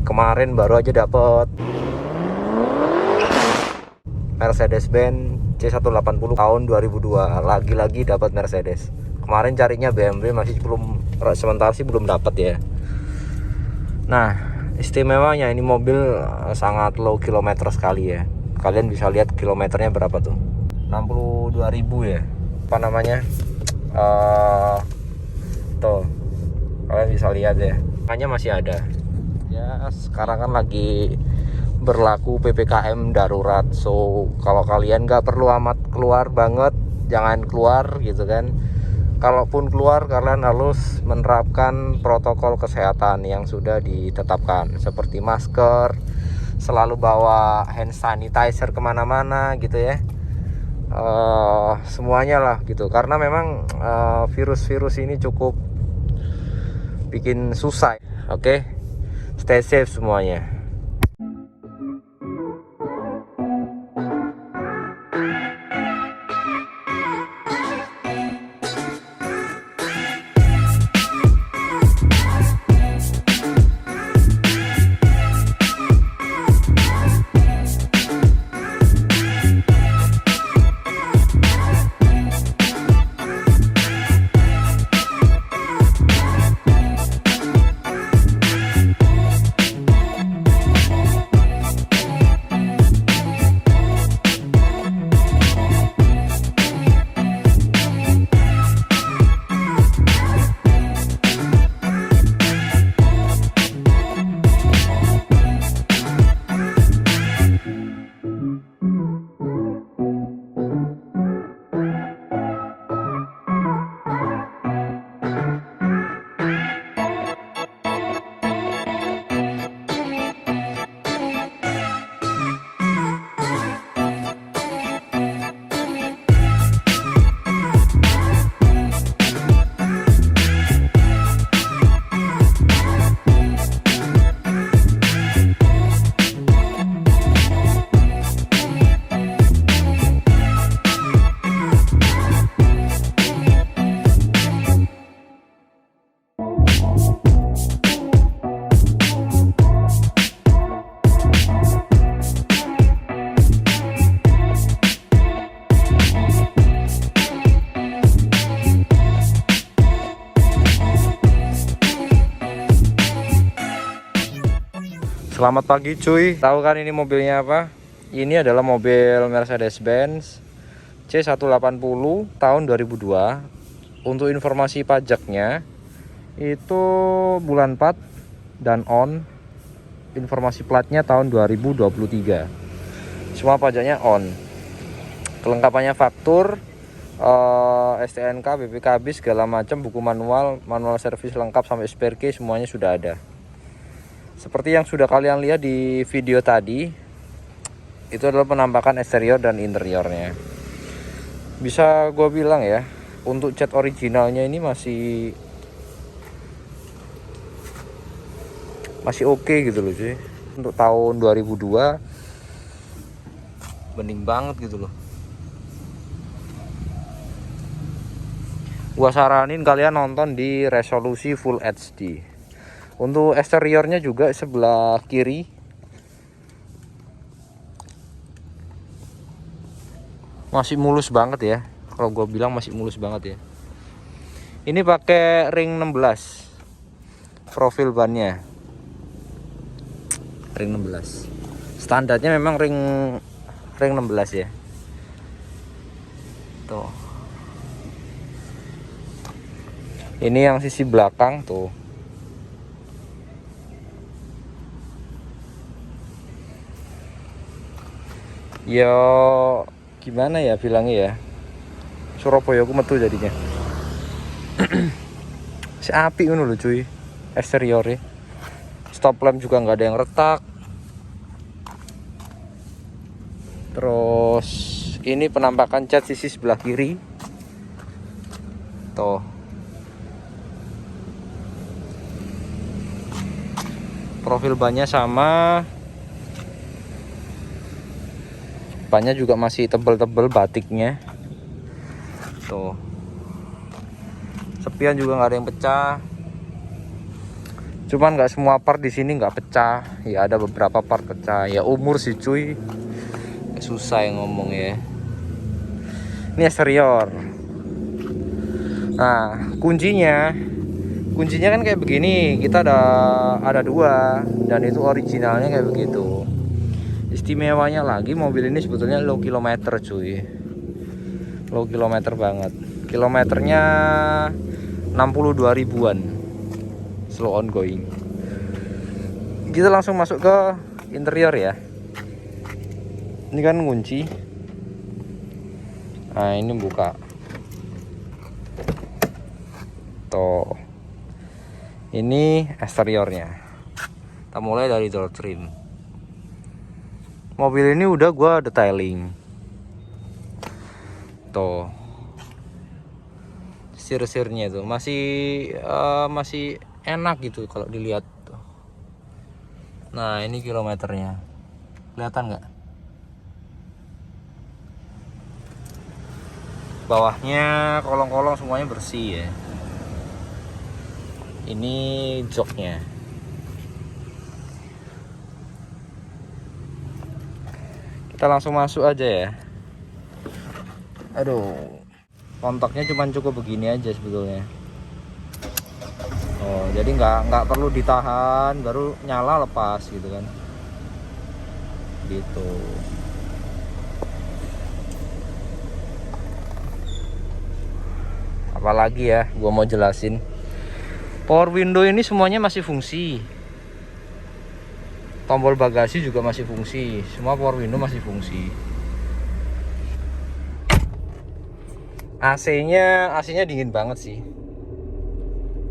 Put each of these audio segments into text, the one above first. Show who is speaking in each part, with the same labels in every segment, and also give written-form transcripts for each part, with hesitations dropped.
Speaker 1: Kemarin baru aja dapet Mercedes-Benz C180 tahun 2002. Lagi-lagi dapat Mercedes. Kemarin carinya BMW masih belum, sementara sih belum dapat ya. Nah, istimewanya ini mobil sangat low kilometer sekali ya. Kalian bisa lihat kilometernya berapa tuh? 62.000 ya. Apa namanya? Tuh. Kalian bisa lihat ya. Hanya masih ada. Ya, sekarang kan lagi berlaku PPKM darurat. So, kalau kalian nggak perlu amat keluar banget, jangan keluar gitu kan. Kalaupun keluar, kalian harus menerapkan protokol kesehatan yang sudah ditetapkan, seperti masker, selalu bawa hand sanitizer kemana-mana gitu ya. Semuanya lah gitu, karena memang virus-virus ini cukup bikin susah. Oke, stay safe semuanya. Selamat pagi cuy. Tahu kan ini mobilnya apa? Ini adalah mobil Mercedes-Benz C180 tahun 2002. Untuk informasi pajaknya itu bulan 4 dan on. Informasi platnya tahun 2023. Semua pajaknya on. Kelengkapannya faktur, STNK, BPKB segala macam, buku manual servis lengkap sampai spare key semuanya sudah ada. Seperti yang sudah kalian lihat di video tadi, itu adalah penampakan eksterior dan interiornya. Bisa gue bilang ya, untuk cat originalnya ini masih oke gitu loh cuy. Untuk tahun 2002 bening banget gitu loh. Gua saranin kalian nonton di resolusi Full HD. Untuk eksteriornya juga sebelah kiri masih mulus banget ya. Kalau gue bilang masih mulus banget ya. Ini pakai ring 16 profil bannya. Ring 16. Standarnya memang ring 16 ya. Tuh. Ini yang sisi belakang tuh. Yo, gimana ya bilangnya ya, Surabaya aku metu jadinya. Si api ngono lho cuy, eksteriornya. Stop lamp juga nggak ada yang retak. Terus ini penampakan cat sisi sebelah kiri. Tuh. Profil bannya sama. Bannya juga masih tebel-tebel batiknya. Tuh. Sepian juga nggak ada yang pecah. Cuman nggak semua part di sini nggak pecah. Ya ada beberapa part pecah. Ya umur sih cuy. Susah yang ngomong ya. Ini eksterior. Nah, kuncinya kan kayak begini. Kita ada dua dan itu originalnya kayak begitu. Istimewanya lagi mobil ini sebetulnya low kilometer cuy. Low kilometer banget. Kilometernya 62 ribuan. Slow ongoing. Kita langsung masuk ke interior ya. Ini kan kunci. Nah, ini buka. Tuh. Ini eksteriornya. Kita mulai dari door trim. Mobil ini udah gua detailing. Tuh. Sir-sirnya tuh masih enak gitu kalau dilihat. Nah, ini kilometernya. Kelihatan nggak? Bawahnya kolong-kolong semuanya bersih ya. Ini joknya. Kita langsung masuk aja ya. Aduh, kontaknya cuma cukup begini aja sebetulnya. Oh, jadi nggak perlu ditahan, baru nyala lepas gitu kan. Gitu. Apalagi ya, gua mau jelasin. Power window ini semuanya masih fungsi. Tombol bagasi juga masih fungsi. Semua power window masih fungsi. AC-nya dingin banget sih.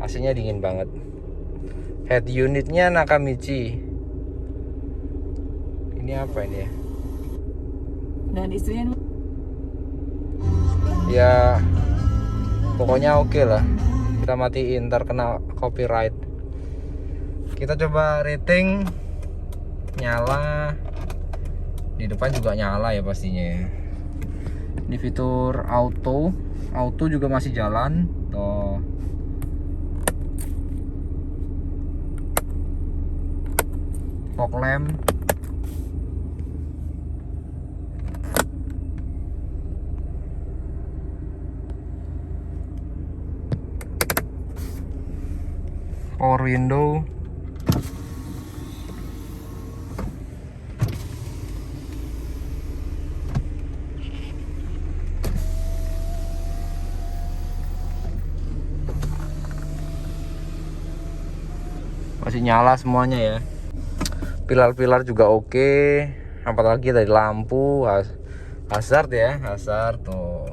Speaker 1: AC-nya dingin banget. Head unitnya Nakamichi. Ini apa ini ya?
Speaker 2: Dan istrinya
Speaker 1: Ya pokoknya oke lah. Kita matiin, ntar kena copyright. Kita coba rating. Nyala. Di depan juga nyala ya pastinya ya. Ini fitur auto juga masih jalan. Tuh. Fog lamp. Power window. Masih nyala semuanya ya. Pilar-pilar juga oke. Apalagi dari lampu hazard ya, hazard tuh.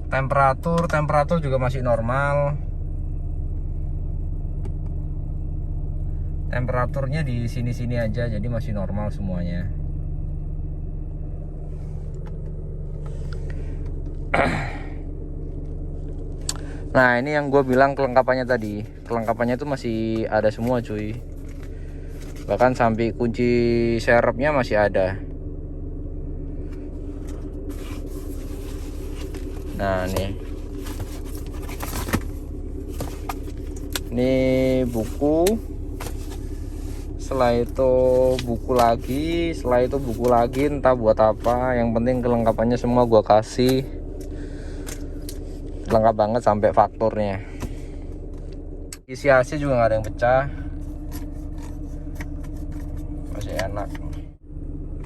Speaker 1: Temperatur juga masih normal. Temperaturnya di sini-sini aja, jadi masih normal semuanya. Nah, ini yang gue bilang kelengkapannya tadi. Kelengkapannya itu masih ada semua cuy. Bahkan sampai kunci serepnya masih ada. Nah, nih. Ini buku. Setelah itu buku lagi, entah buat apa. Yang penting kelengkapannya semua gua kasih. Lengkap banget sampai fakturnya. Isi AC juga nggak ada yang pecah. Masih enak.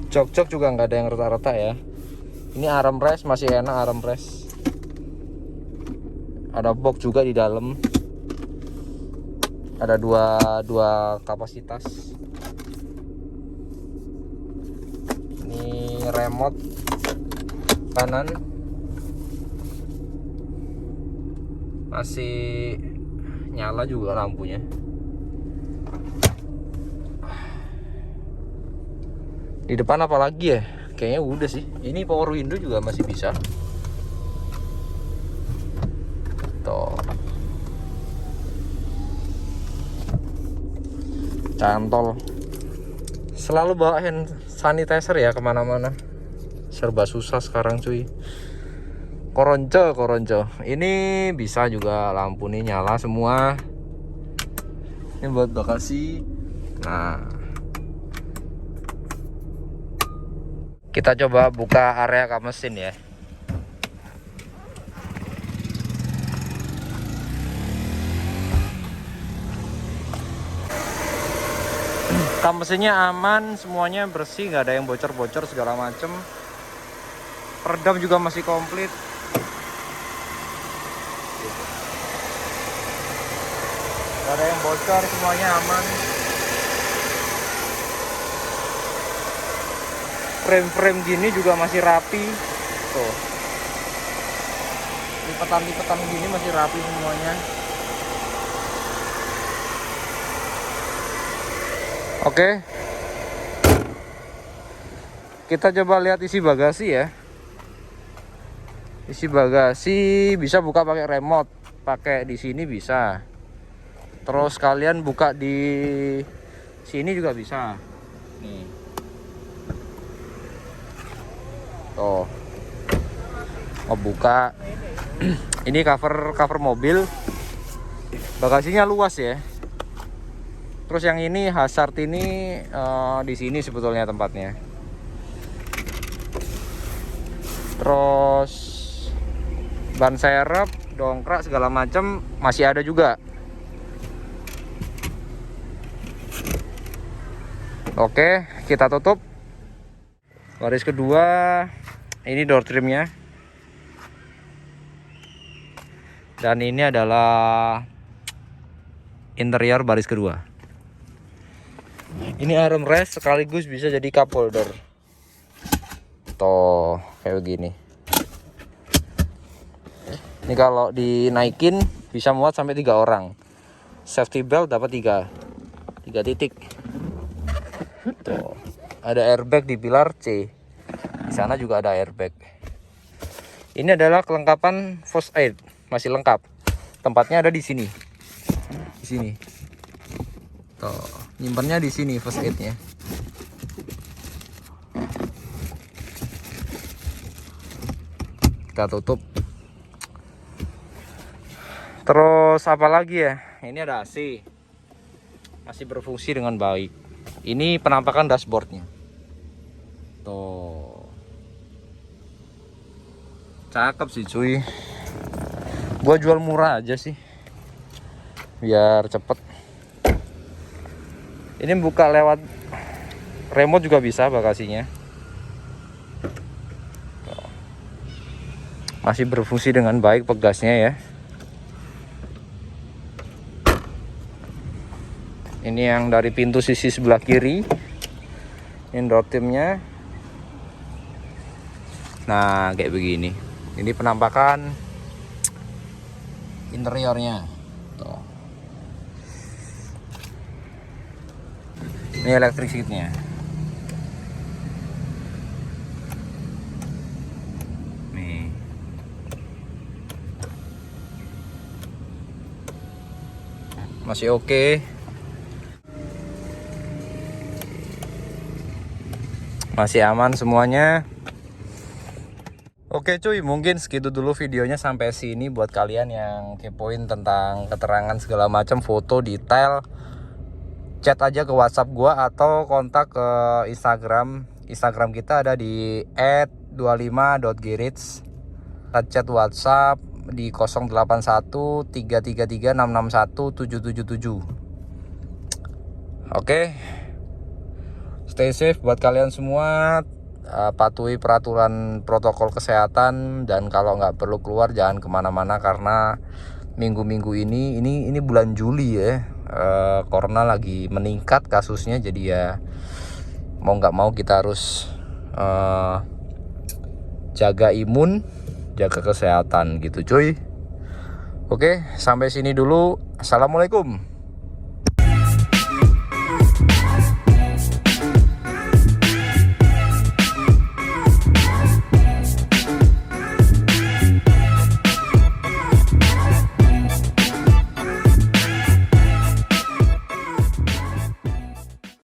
Speaker 1: Jok juga nggak ada yang retak-retak ya. Ini armrest masih enak, armrest. Ada box juga di dalam. Ada dua kapasitas. Ini remote kanan masih nyala juga lampunya. Di depan apa lagi ya? Kayaknya udah sih. Ini power window juga masih bisa. Tuh. Cantol. Selalu bawa hand sanitizer ya kemana-mana. Serba susah sekarang cuy. Koronco. Ini bisa juga lampu nih nyala semua. Ini buat bagasi. Nah, kita coba buka area kap mesin ya. Kap mesinnya aman, semuanya bersih, nggak ada yang bocor-bocor segala macem. Peredam juga masih komplit. Nggak ada yang bocor, semuanya aman. Frame-frame gini juga masih rapi. Tuh, lipetan-lipetan gini masih rapi semuanya. Oke, kita coba lihat isi bagasi ya. Isi bagasi bisa buka pakai remote, pakai di sini bisa. Terus kalian buka di sini juga bisa. Nih. Tuh. Mau buka. Ini cover mobil. Bagasinya luas ya. Terus yang ini hazard ini di sini sebetulnya tempatnya. Terus ban serep, dongkrak segala macam masih ada juga. Oke, kita tutup. Baris kedua, ini door trimnya. Dan ini adalah interior baris kedua. Ini armrest sekaligus bisa jadi cup holder. Tuh, kayak begini. Ini kalau dinaikin bisa muat sampai 3 orang. Safety belt dapat 3 titik. Tuh, ada airbag di pilar C. Di sana juga ada airbag. Ini adalah kelengkapan first aid, masih lengkap. Tempatnya ada di sini. Di sini. Tuh. Nyimpannya di sini first aid-nya. Kita tutup. Terus apa lagi ya? Ini ada AC. Masih berfungsi dengan baik. Ini penampakan dashboardnya. Tuh. Cakep sih cuy. Gua jual murah aja sih. Biar cepet. Ini buka lewat remote juga bisa bagasinya. Masih berfungsi dengan baik pegasnya ya. Ini yang dari pintu sisi sebelah kiri. Ini door trimnya. Nah, kayak begini. Ini penampakan interiornya. Tuh. Ini electric seatnya. Nih. Masih oke. Masih aman semuanya. Oke cuy, mungkin segitu dulu videonya sampai sini buat kalian yang kepoin tentang keterangan segala macam, foto detail. Chat aja ke WhatsApp gua atau kontak ke Instagram. Instagram kita ada di @25.garage. Chat WhatsApp di 081333661777. Oke. Stay safe buat kalian semua. Patuhi peraturan protokol kesehatan, dan kalau nggak perlu keluar jangan kemana-mana karena minggu-minggu ini bulan Juli ya. Corona lagi meningkat kasusnya, jadi ya mau nggak mau kita harus jaga imun, jaga kesehatan gitu cuy. Oke, sampai sini dulu. Assalamualaikum.